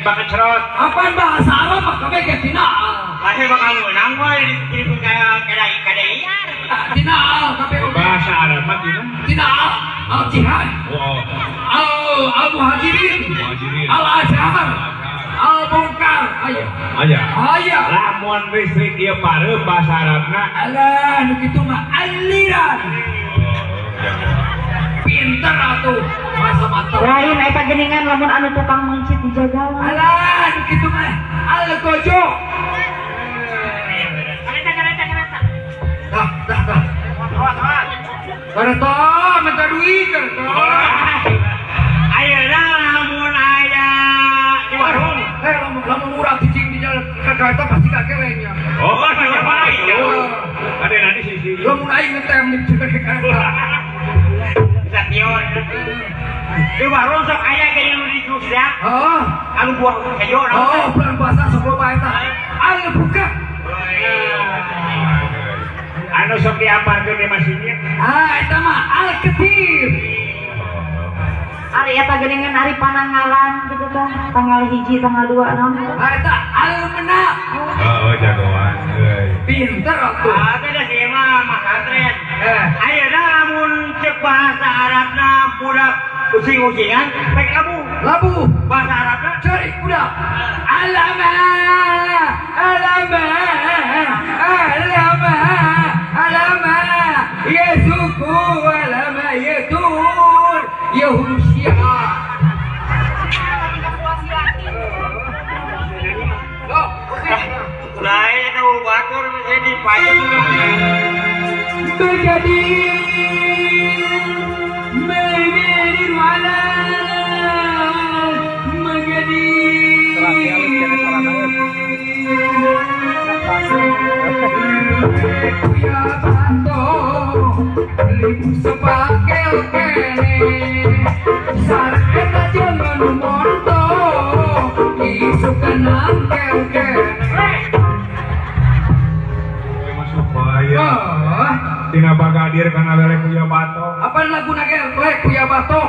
Bakal cerot. Apaan bahasa Arab mah kabeh ge tina. Lahir bakal menang we dipun kayak kadaian. Tina kabeh bahasa Arab mah tina al-jihad. Al-muhajirin. Al-azhar. Al-munkar. Aya. Lamun listrik ieu pareup bahasa Arabna. Alah nu kitu mah aliran. Pinter atuh masa mata lain eta geningan lamun anu tukang mencit dijaga alah kitu mah al-gojo dah kareta minta duit kareta ayeuna lamun aya di warung lamun murah cicing di jalan kareta pasti kakelenya ada nanti sisi lamun aing ngetem di kareta Sation. Di warung sok aya ge yang disusah. Anu buah kayu naon? Bulan puasa sok loba eta. Anu buka. Anu sok diaparkeun di masjidnya. Eta mah al-katir. Ari eta geuningan ari pananggalan gitu tah. Tanggal 1, tanggal 2 naon? Eta al-menaq. Jagoan euy. Pinter atuh. Beda sih mah makatren. Ayeuna lamun cek bahasa Arabna budak using-usingan pek labu bahasa Arabna cari budak alama yasuku alama yadur yahusia lain itu batur bisa dipayung menjadi wala menjadi ya banto libu sebagai kene sarket aja menumonto isu kenang kene tina bagadir kana lelek kuya bato apa laguna lelek kuya bato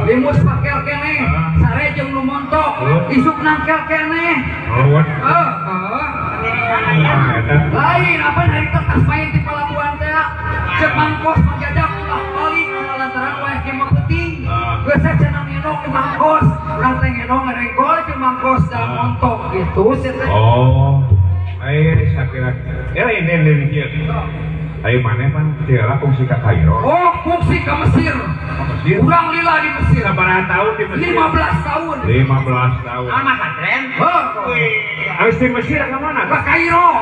limus pakel kene sare jeung nu montok isuk nangkel kene lain apa dari kertas main di pelabuhan teh cek mangkos menjadak ulah balik lantaran wae ge mah penting geus cenah ngenong di mangkos urang teh ngenong ngarengkol di mangkos dalam montok gitu sih teh sakira ini kieu ayo mana pan tiara fungsi ka Kairo fungsi ke Mesir urang lila di Mesir sabaraha tahun di Mesir 15 tahun amat tren habis di Mesir ke mana ke Kairo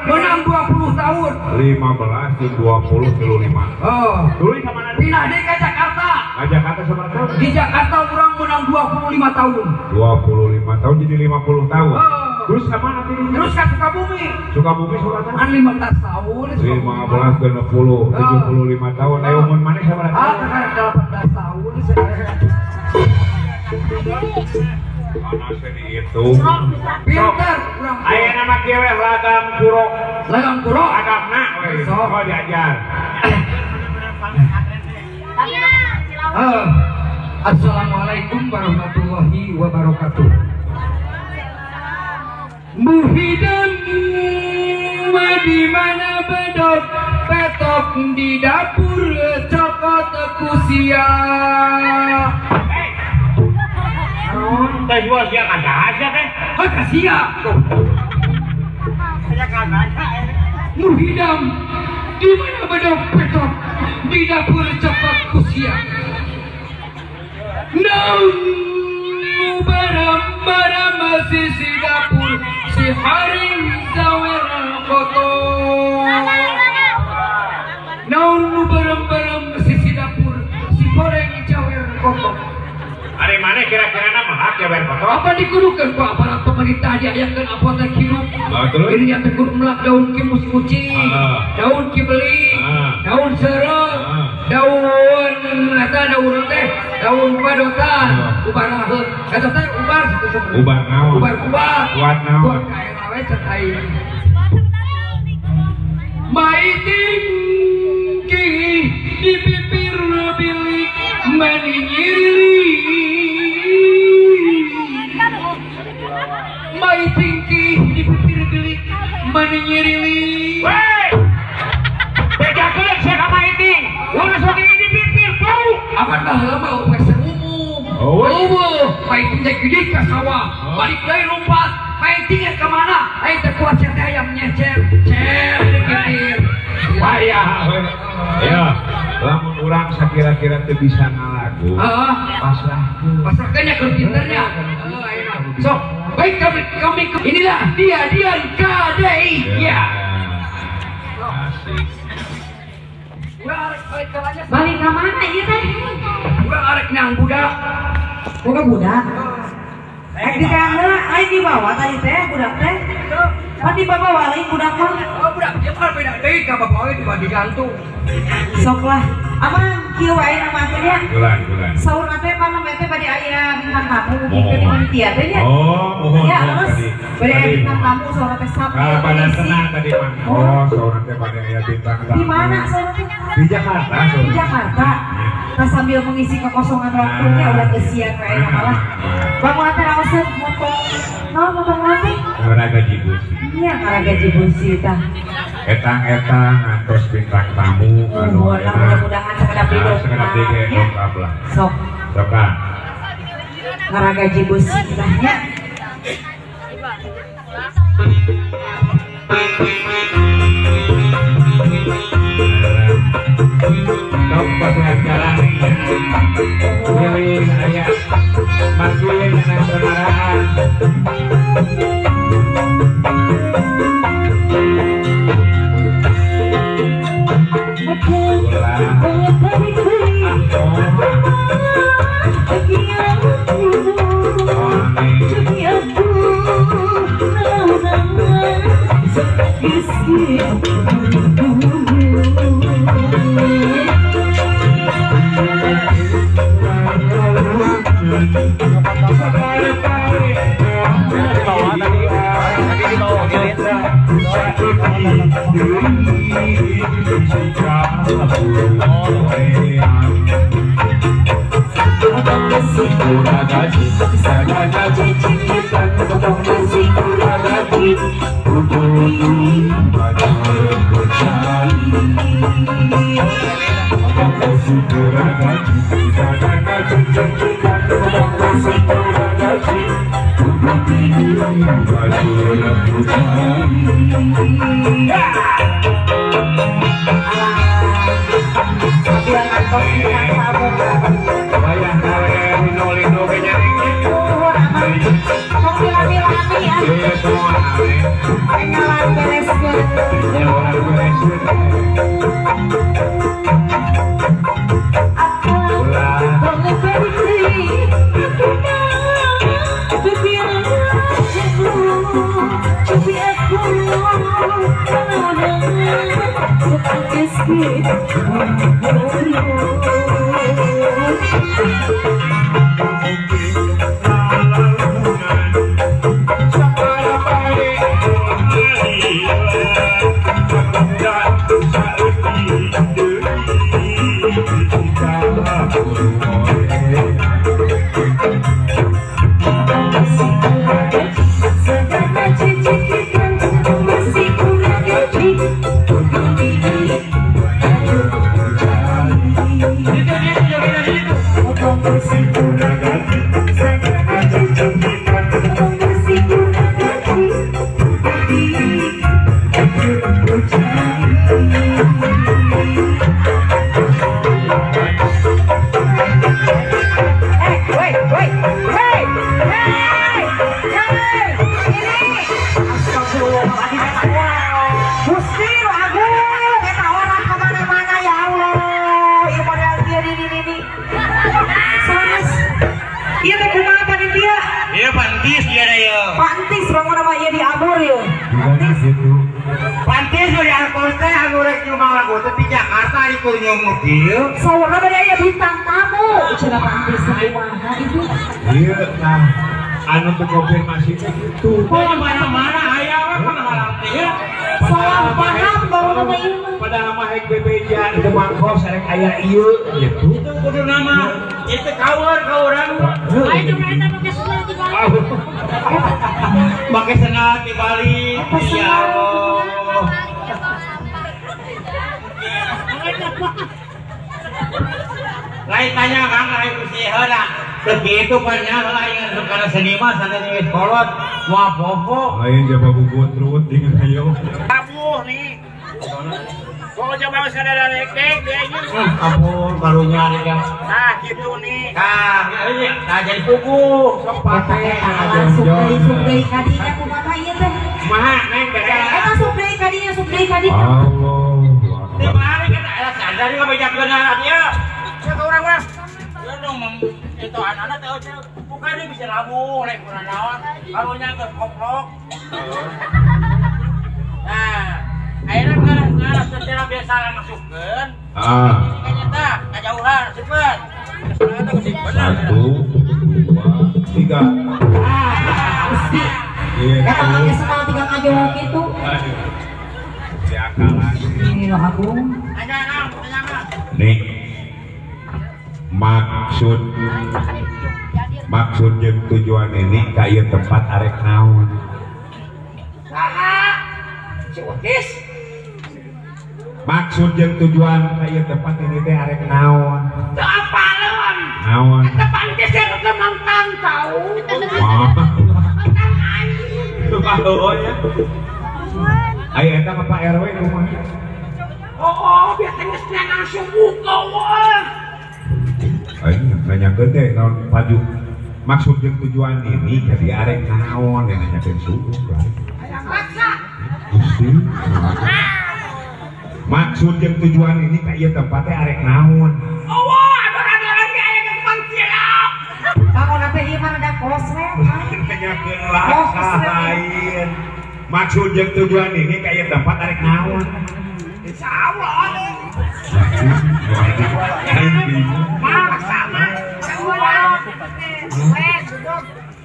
menang 20 tahun 15 di 20 5 dulu ke mana pindah deh ke Jakarta sabaraha tahun di Jakarta urang menang 25 tahun 25 tahun jadi 50 tahun terus ke mana terus ke Sukabumi Surabaya kan 15 tahun 15 ke 60 75 tahun ayo mun mana sabaraha tahun 18 tahun Anase itu pinter aya nama kieu we lagam kurok adabna we sok diajar Assalamualaikum warahmatullahi wabarakatuh. Muhidam di mana bedok petok di dapur cokot kusia. Teh gua sia kada aja teh. Kasia. Saya kada aja. Muhidam di mana bedok petok di dapur cokot kusia. Baram masih si dapur si haring zawer kotor. Naun baram masih si dapur si goreng zawer kotor. Ari mana kira-kira nama hak ya ber kotor? Apa dikurukan ku aparat pemerintah diayakeun apotek hirup. Ini yang tegur melak daun ki musi-muci, daun ki beli, daun daun badotan ubar naon eta teh ubar Ubar naon? ubar Kuat naon? kuat kae nawe cek aing maiting di bibir bilik mani nyirili maiting di bibir bilik mani nyirili Weh! Beda kelek siapa maiting? Udah sok ini di bibir bau. aman baheula mah wes umum maiting teh gede ka sawah balik deui lompat maiting ka mana aing teh kuat teh ayam nyecer cer di bibir Wayah. Ya, lamun urang sakira-kira teu bisa ngalagu. pasrahkeun ya keur pinternya sok baik kami inilah dia KDI ya Asik. Balik ke mana ieu teh? urang arek nang budak Bukan budak. Di kamera, aing dibawa tadi teh budak teh. Pati bawa lain budak mah. budak dia kan beda deui ka bapak we tiba digantung Sok lah. Amang kieu wae nama teh ya. Bulan. Saur teh pana teh bade aya bintang tamu mungkin panitia teh nya. Mohon Ya, terus tadi. bade aya bintang tamu saur teh sampai. Kalau pada tenang tadi Mang. Saurang teh pada aya bintang tamu. Di mana saur teh? Di Jakarta. Di Jakarta. Nah sambil mengisi kekosongan waktunya udah kesian kayaknya malah. Bangun teh awasan motong. Nah, motong nanti. Ora gaji busi. Iya, karena gaji busi tah. Etang ngantos bintang tamu Mudah-mudahan sekedap hidup. sekedap dongkap lah. Sok, Sokan. karena gaji busi tahnya. Sok pasihan jalan pilih aya makin dengan kendaraan. Pantis bari alkohol teh anu rek nyoba lagu teh di keur nyomot ieu. Saurna bade aya bintang tamu. cara pantis kumaha itu. Iya, nah, anu tuh konfirmasi gitu. Oh, mana-mana aya we penghalang teh. Salah paham bawa nama ieu mah. Padahal mah hek bebeja itu mangkos sareng aya ieu gitu. Itu kudu nama itu kaurang. Ayo coba eta make senal di balik. Pakai senal dibalik. Ya Allah. Lain tanya Kang lain usiheuna. Begitu banyak lain karena seniman sadari geus kolot moal popo. Lain jaba bubut ruwet dengan ayo. Abuh nih. Kok coba sadar rek-rek dia ini. Ampun karunya nih ya. Nah, gitu nih. Nah jadi kuku. Sok Eta langsung deui kadinya kumaha ieu teh. Kumaha neng beda. Eta sok deui kadinya. Allah. Teu balik eta sadar ka bejakeun dia. Ya ka urang mah. Ya dong itu anak-anak teh bukan dia bisa rabu rek kurang naon. Karunya ke koplok. Nah, akhirnya ngarap secara biasa masukkan. Ini kayaknya tak, kejauhan, cepat. Satu, dua, tiga. Eta make senal 3 ngajong kitu. Si akalan. Ini lo Agung. Tanya nang, tanya nang. Nih, maksud jeung tujuan ini kayak tempat arek naon. Saha? Si Utis. Maksud jeung tujuan kayak tempat ini teh arek naon. Teu apaleun. Naon? Eta pantes teh kemangkang tahu. Oh ya. Ayo eta ka Pak RW rumah. Oh, biar teh geus langsung buka wah. Ayo nanyakeun teh naon paju. Maksud jeung tujuan ini jadi arek naon yang nanyakeun suku. Hayang maksa. Gusti. Maksud jeung tujuan ini kayak tempatnya arek naon. Oh, wah, adoran-adoran ge aya geus mangcilap. Bangun apa ieu mah ada kos we. Nanyakeun lah lain. Maksud jeung tujuan ini kayak tempat arek naon. Insyaallah. Maksa mah.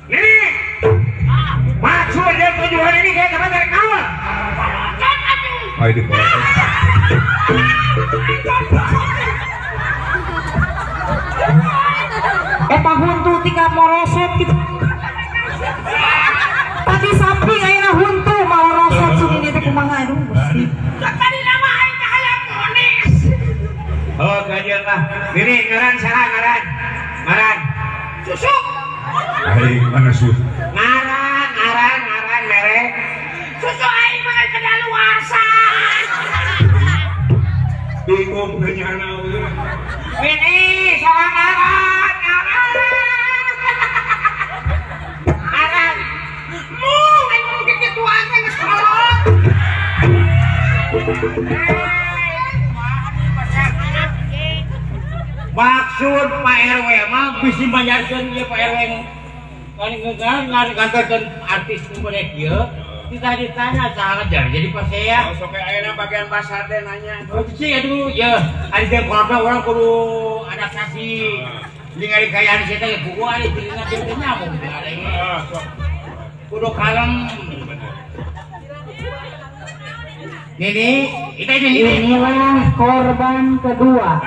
Ini maksud jeung tujuan ini kayak tempat arek naon. Ayo dipotong. Eta huntu tika morosot gitu. Tadi samping ayeuna huntu morosot suni teh kumaha aduh Gusti. Tadi nama aing teh hayang monis. Oh, kajian lah. Ini ngaran saha ngaran? Ngaran. Susu. Aing mana sus? Ngaran merek. Susu aing mah kadaluarsa. Bingung nanya naon. Ini saha ngaran. Ngaran. Mung aing mung kitu ane geus kolot. Maksud Pak RW mah bisi banyakeun ieu Pak RW kan ngantarkeun artis nu bener ieu kita ditanya salah jadi pas saya Sok ayeuna bagian pasar teh nanya. oh sih aduh ya ari teh kolotna urang kudu adaptasi ningali gayaan kita ya buku ari dirinya teh nyamuk teh ada ini kudu kalem Nini, inilah korban kedua.